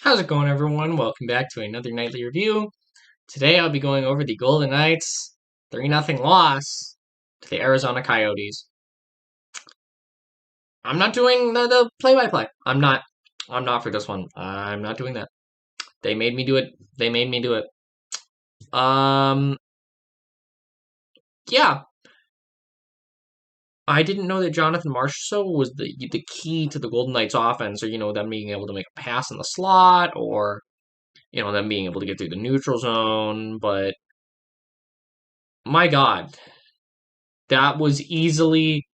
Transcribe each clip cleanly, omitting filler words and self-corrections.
How's it going, everyone? Welcome back to another nightly review. Today I'll be going over the Golden Knights 3-0 loss to the Arizona Coyotes. I'm not doing the play-by-play. I'm not for this one. I'm not doing that. They made me do it. They made me do it. Um, yeah. I didn't know that Jonathan Marchessault was the key to the Golden Knights offense, or them being able to make a pass in the slot, or them being able to get through the neutral zone, but my God, that was easily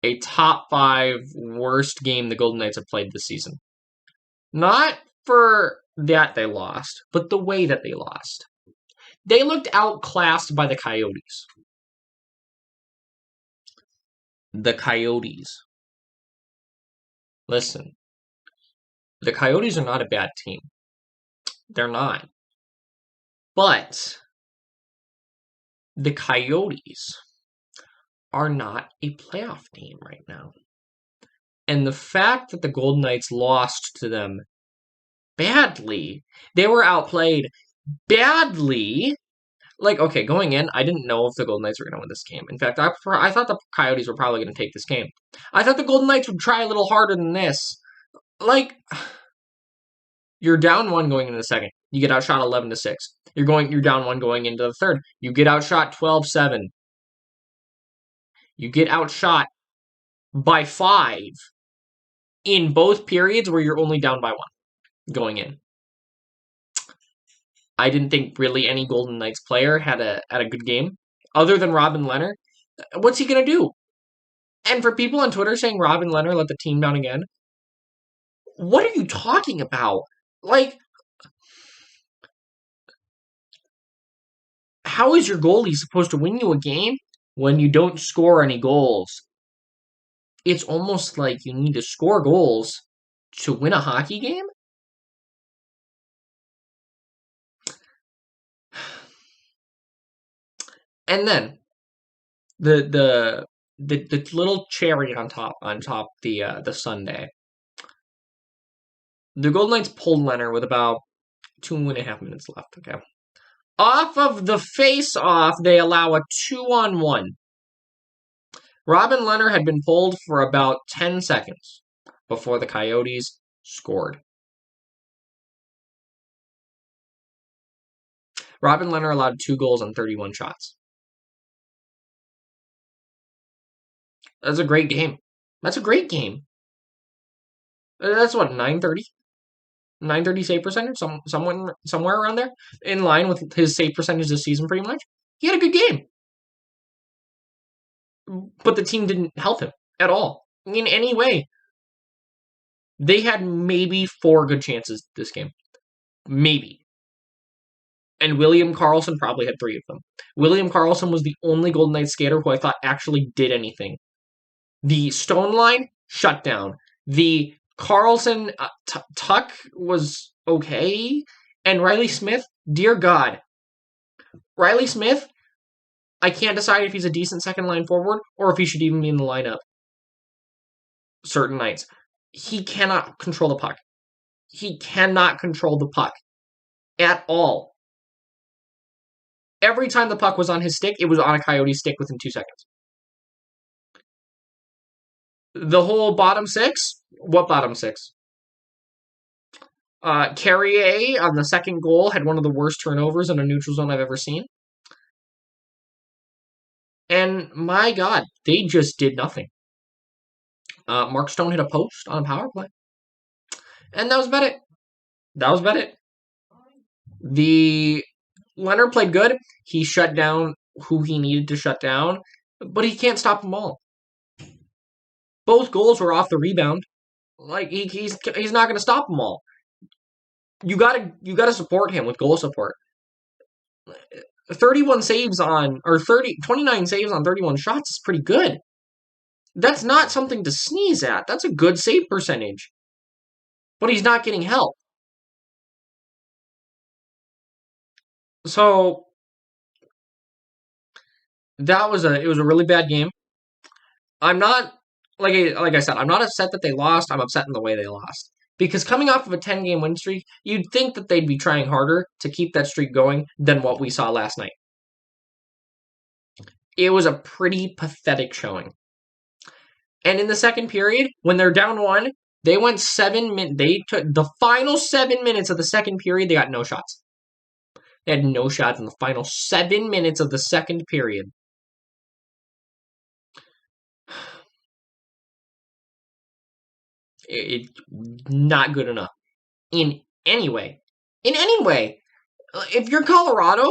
a top 5 worst game the Golden Knights have played this season. Not for that they lost, but the way that they lost. They looked outclassed by the Coyotes. The Coyotes. Listen, the Coyotes are not a bad team. They're not. But the Coyotes are not a playoff team right now. And the fact that the Golden Knights lost to them badly, they were outplayed badly. Okay, going in, I didn't know if the Golden Knights were going to win this game. In fact, I thought the Coyotes were probably going to take this game. I thought the Golden Knights would try a little harder than this. You're down 1 going into the second. You get outshot 11-6. You're down 1 going into the third. You get outshot 12-7. You get outshot by 5 in both periods where you're only down by 1 going in. I didn't think really any Golden Knights player had a good game other than Robin Lehner. What's he gonna do? And for people on Twitter saying Robin Lehner let the team down again, what are you talking about? How is your goalie supposed to win you a game when you don't score any goals? It's almost like you need to score goals to win a hockey game. And then the little cherry on top the Sunday. The Golden Knights pulled Lehner with about 2.5 minutes left. Okay, off of the face-off, they allow a 2-on-1. Robin Lehner had been pulled for about 10 seconds before the Coyotes scored. Robin Lehner allowed 2 goals on 31 shots. That's a great game. That's a great game. That's what, 930? 930 save percentage? Somewhere around there? In line with his save percentage this season, pretty much. He had a good game. But the team didn't help him at all. In any way. They had maybe 4 good chances this game. Maybe. And William Karlsson probably had 3 of them. William Karlsson was the only Golden Knights skater who I thought actually did anything. The Stone line, shut down. The Karlsson tuck was okay. And Riley Smith, dear God. Riley Smith, I can't decide if he's a decent second line forward or if he should even be in the lineup certain nights. He cannot control the puck. He cannot control the puck at all. Every time the puck was on his stick, it was on a Coyote stick within 2 seconds. The whole bottom 6? What bottom 6? Carrier on the second goal had one of the worst turnovers in a neutral zone I've ever seen. And my God, they just did nothing. Mark Stone hit a post on a power play. And that was about it. The Lehner played good. He shut down who he needed to shut down, but he can't stop them all. Both goals were off the rebound. He's not going to stop them all. You gotta support him with goal support. 29 saves on 31 shots is pretty good. That's not something to sneeze at. That's a good save percentage. But he's not getting help. So it was a really bad game. I'm not like I said, I'm not upset that they lost. I'm upset in the way they lost. Because coming off of a 10-game win streak, you'd think that they'd be trying harder to keep that streak going than what we saw last night. It was a pretty pathetic showing. And in the second period, when they're down 1, they went 7 minutes. They took the final 7 minutes of the second period, they got no shots. They had no shots in the final 7 minutes of the second period. It's not good enough. In any way. In any way. If you're Colorado,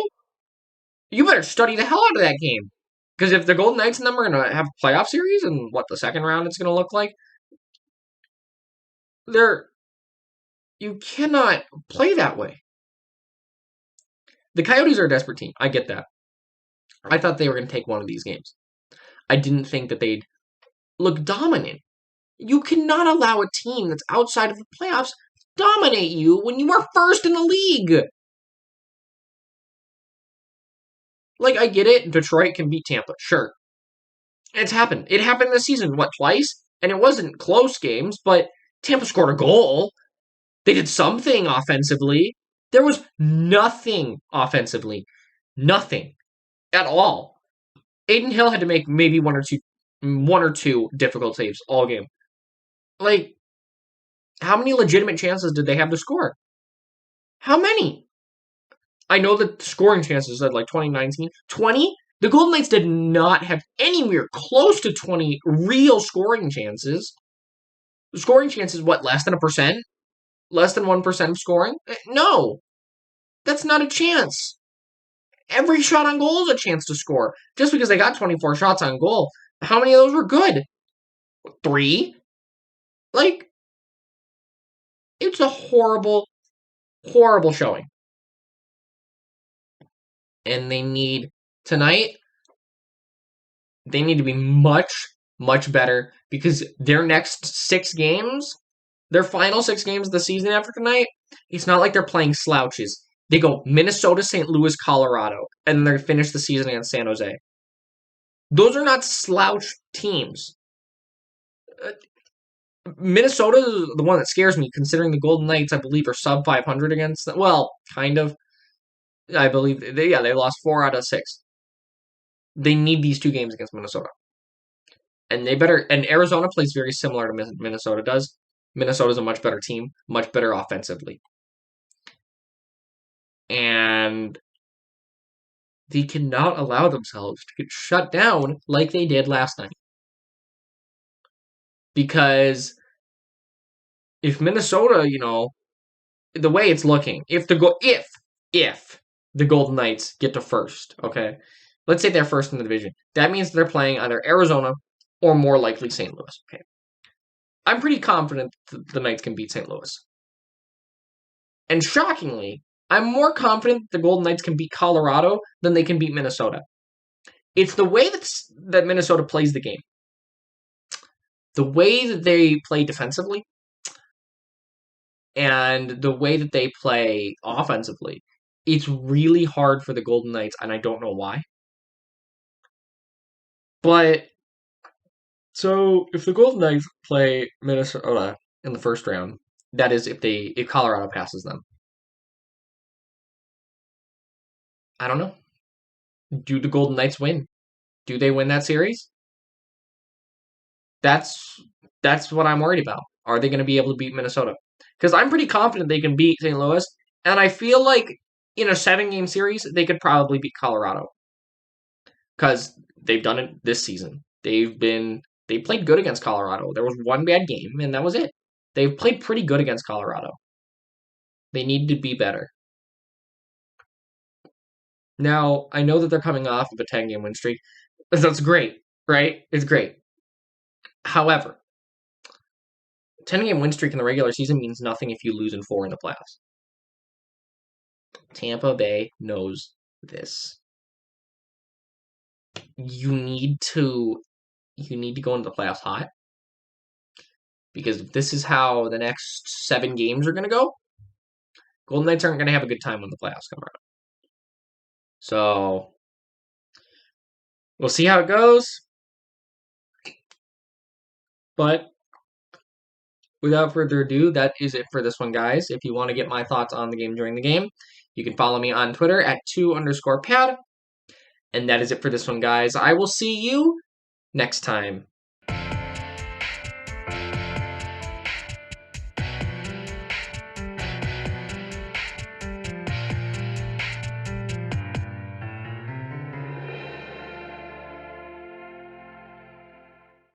you better study the hell out of that game. Because if the Golden Knights and them are going to have a playoff series and what the second round it's going to look like, you cannot play that way. The Coyotes are a desperate team. I get that. I thought they were going to take one of these games. I didn't think that they'd look dominant. You cannot allow a team that's outside of the playoffs dominate you when you are first in the league. Like, I get it. Detroit can beat Tampa. Sure. It's happened. It happened this season, twice? And it wasn't close games, but Tampa scored a goal. They did something offensively. There was nothing offensively. Nothing. At all. Aiden Hill had to make maybe one or two difficult saves all game. Like, how many legitimate chances did they have to score? How many? I know the scoring chances at 2019. 20? The Golden Knights did not have anywhere close to 20 real scoring chances. The scoring chances, less than 1%? Less than 1% of scoring? No. That's not a chance. Every shot on goal is a chance to score. Just because they got 24 shots on goal, how many of those were good? 3? It's a horrible, horrible showing. And tonight, they need to be much, much better because their next 6 games, their final 6 games of the season after tonight, it's not like they're playing slouches. They go Minnesota, St. Louis, Colorado, and then they finish the season against San Jose. Those are not slouch teams. Minnesota is the one that scares me, considering the Golden Knights, I believe, are sub 500 against them. Well, kind of. I believe they lost 4 out of 6. They need these 2 games against Minnesota. And Arizona plays very similar to Minnesota does. Minnesota's a much better team, much better offensively. And they cannot allow themselves to get shut down like they did last night. Because if Minnesota, the way it's looking, if the Golden Knights get to first, okay? Let's say they're first in the division. That means they're playing either Arizona or more likely St. Louis, okay? I'm pretty confident the Knights can beat St. Louis. And shockingly, I'm more confident the Golden Knights can beat Colorado than they can beat Minnesota. It's the way that Minnesota plays the game. The way that they play defensively and the way that they play offensively. It's really hard for the Golden Knights, and I don't know why. But, so, if the Golden Knights play Minnesota in the first round, that is if Colorado passes them. I don't know. Do the Golden Knights win? Do they win that series? That's what I'm worried about. Are they going to be able to beat Minnesota? Because I'm pretty confident they can beat St. Louis, and I feel like in a 7-game series, they could probably beat Colorado. Because they've done it this season. They played good against Colorado. There was 1 bad game, and that was it. They've played pretty good against Colorado. They need to be better. Now, I know that they're coming off of a 10-game win streak. That's great, right? It's great. However, 10-game win streak in the regular season means nothing if you lose in 4 in the playoffs. Tampa Bay knows this. You need to go into the playoffs hot. Because if this is how the next 7 games are going to go, Golden Knights aren't going to have a good time when the playoffs come around. So, we'll see how it goes. But without further ado, that is it for this one, guys. If you want to get my thoughts on the game during the game, you can follow me on Twitter at 2_pad. And that is it for this one, guys. I will see you next time.